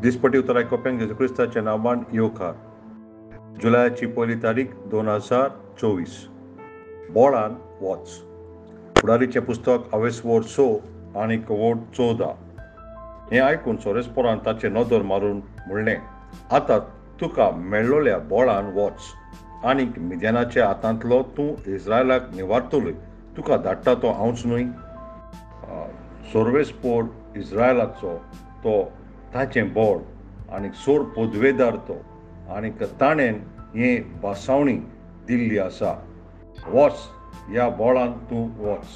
दिसपटी उतराय कोप्यांक जेजू क्रिस्ताच्या नांवान येवकार. जुलयाची 1 तारीख 2024. बोळान वच. फुडारीचें पुस्तक अवेसवोर 6 आनी वोट 14. हें आयकून सोरेस्पोरान ताचें नदर मारून म्हणलें, आतां तुका मेळ्ळोल्या बोळान वच आनी मिद्यानाच्या हातांतलो तूं इस्रायलाक निवारतलोय. तुका धाडटा तो हांवच न्हय. सोर्वेस्पोर इस्रायलाचो तो ताचें बोळ आनी सोर पोदवेदार तो आनीक ताणें हें बासावणी दिल्ली आसा. वच, ह्या बोळान तूं वच.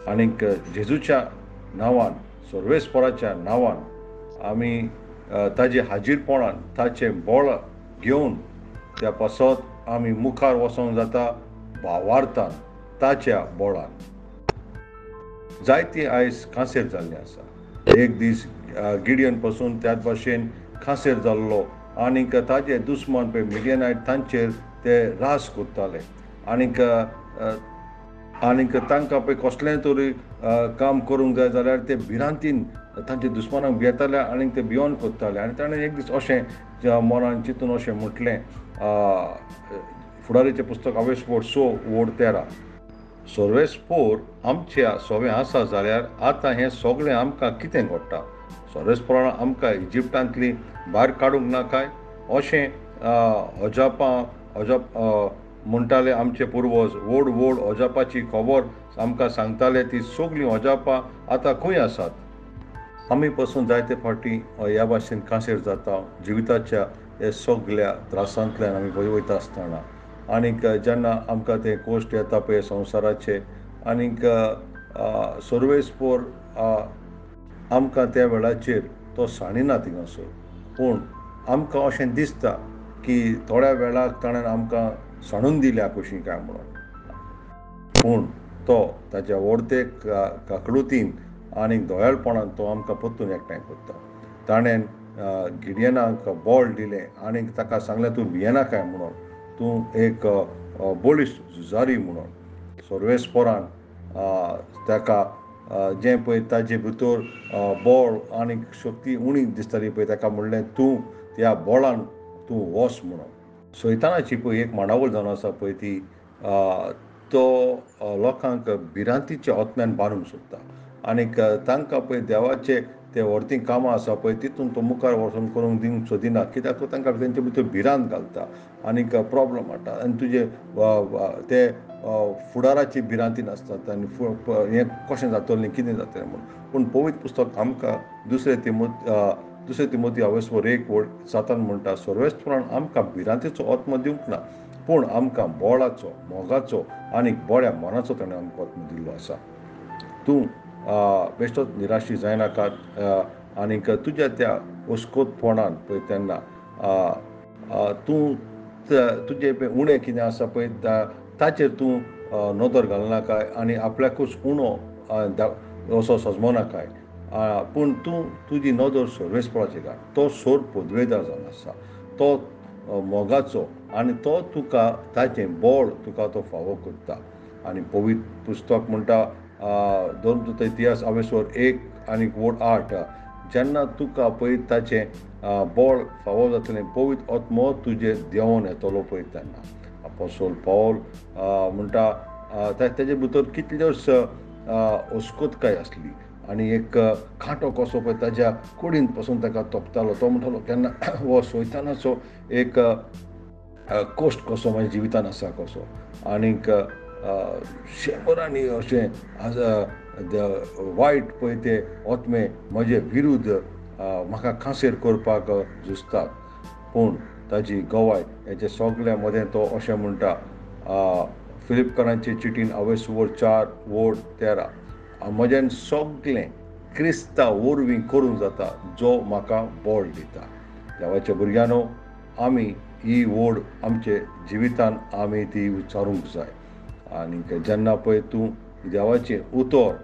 आनीक जेजूच्या नांवान, सोर्वेस्पोराच्या नांवान आमी ताजे हाजीरपणान ताचें बोळ घेवन त्या पासत आमी मुखार वचोंक जाता भावार्थान ताच्या बोळान. जायतीं आयज खांसेर जाल्लीं आसा. एक दीस गिडियन पासून त्याच भाशेन खांसेर जाल्लो आनीक ताजे दुस्मान पळय मिडियनायट तांचेर ते रास करताले आनीक तांकां पळय कसलेंय तरी काम करूंक जाय जाल्यार ते भिरांतीन तांच्या दुस्मानाक भियेताले आनीक ते भियोन कोत्ताले. आनी ताणें एक दीस अशें मनान चिंतून अशें म्हटलें, फुडारीचें पुस्तक अवेसवोर 6 वोट 13. सोर्वेस्पोर आमच्या सोवें आसा जाल्यार आतां हें सगळें आमकां कितें घडटा? सोर्वेस्पोरान आमकां इजिप्टांतली भायर काडूंक ना काय? अशें अजाप म्हणटाले आमचे पुर्वज. व्हड व्हड अजापाची खबर आमकां सांगताले. ती सगळीं अजापां आतां खंय आसात? आमी पासून जायते फावटी ह्या भाशेन खांसेर जाता जिविताच्या हे सगळ्या त्रासांतल्यान आमी वयता आसतना. आनीक जेन्ना आमकां ते कोश्ट येता पळय संवसाराचे आनीक सोर्वेस्पोर आमकां त्या वेळाचेर तो साणिना थिंगासोर. पूण आमकां अशें दिसता की थोड्या वेळाक ताणें आमकां साणून दिल्या कशीं काय म्हणून. पूण तो ताच्या व्हडते काकळुतीन आनीक दोळालपणान तो आमकां परतून एकठांय करता. ताणें गिडियनाक बोळ दिलें आनीक ताका सांगलें, तूं भियेना काय म्हणून, तूं एक बोळीश झुजारी म्हणून. सोर्वेस्पोरान ताका जें पळय ताजे भितर बोळ आनीक शक्ती उणी दिसताली पळय ताका म्हणलें, तूं त्या बोळान तूं वच म्हणून. सैतानाची पळय एक मांडावळ जावन आसा पळय ती, तो लोकांक भिरांतीच्या ओतम्यान बांदूंक सोदता आनीक तांकां पळय देवाचे ते व्हडतीं कामां आसा पळय तितून तो मुखार वचून करूंक दिवंक सोदिना. कित्याक तांकां तेंचे भितर भिरांत घालता आनीक प्रॉब्लम हाडटा. आनी तुजे ते फुडाराची भिरांती नासतात आनी हें कशें जातलें न्ही, कितें जातलें म्हणून. पूण पवित्र पुस्तक आमकां दुसरे तिमोथी अवेसवोर 1 वोट 7 म्हणटा, सोर्वेस्पोरान आमकां भिरांतीचो ओत्मो दिवंक ना, पूण आमकां बोळाचो, मोगाचो आनीक बऱ्या मनाचो ताणें आमकां ओत्मो दिल्लो आसा. तूं बेश्टोच निराशी जायनाकात आनीक तुज्या त्या हुस्कोतपणान पळय तेन्ना तूं तुजें पळय उणें कितें आसा पळय ताचेर तूं नदर घालनाकाय आनी आपल्याकूच उणो असो सजमोनाकाय. पूण तूं तुजी नदर सोर्वेस्पोराचेर घाल. तो सोर पोदवेदार जावन आसा, तो मोगाचो आनी तो तुका ताचें बोळ तुका तो फावो करता. आनी पवित्र पुस्तक म्हणटा 2 इतिहास अवेसवोर 1 आनीक वोट 8, जेन्ना तुका पळय ताचें बोळ फावो जातलें, पवित्र ओत्मो तुजेर देंवोन येतलो पळय तेन्ना. अपोस्तल पौल म्हणटा तेजे भितर कितल्योच हुस्कोतकाय आसली आनी एक कांटो कसो पळय ताज्या कुडींत पासून ताका तोपतालो. तो म्हणटालो केन्ना हो सैतानाचो एक कोश्ट कसो म्हाज्या जिवितान आसा कसो. आनीक शेंबरांनी अशें वायट पळय ते ओतमे म्हजे विरुद्ध म्हाका खांसेर करपाक झुजतात. पूण ताजी गवाय हेचे सगळ्या मदें तो अशें म्हणटा, फिलिपकारांचे चिटीन अवेसवोर 4 वोट 13, म्हजें सगळें क्रिस्ता वरवीं करूंक जाता जो म्हाका बोळ दिता. देवाच्या भुरग्यानो, आमी ही वोड आमचे जिवितान आमी ती विचारूंक जाय. आनीक जेन्ना पळय तूं देवाचें उतर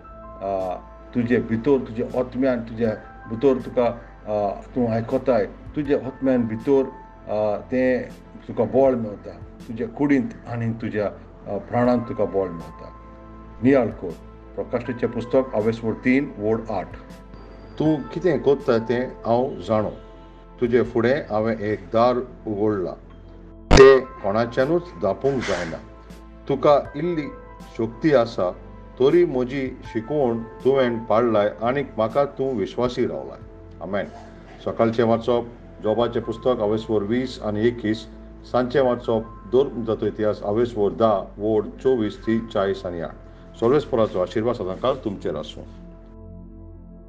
तुजे भितर, तुज्या ओतम्यान, तुज्या भितर तुका तूं आयकोताय, तुज्या ओतम्यान भितर तें तुका बोळ मेळटा, तुज्या कुडींत आनी तुज्या प्राणांत तुका बोळ मेळटा. नियाळ कर. प्रकाशाचें पुस्तक अवेसवोर 3 वोट 8. तूं कितें कोत्ता तें हांव जाणो. तुजे फुडें हांवें एक दार उगडलां, तें कोणाच्यानूच धापूंक जायना. तुका इल्ली शक्ती आसा, तरी म्हजी शिकवण तुवें पाळलाय आनीक म्हाका तूं विश्वासी रावलाय. आमेन. सकाळचें वाचप जोबाचें पुस्तक आवेसवर 20 आनी 21, सांजचें वाचप 2 मुद्दाचो इतिहास आवेसवर 10 वोड 24 ती 40 आनी 8. सोल्वेस्पराचो आशिर्वाद सदांकाळ तुमचेर आसूं.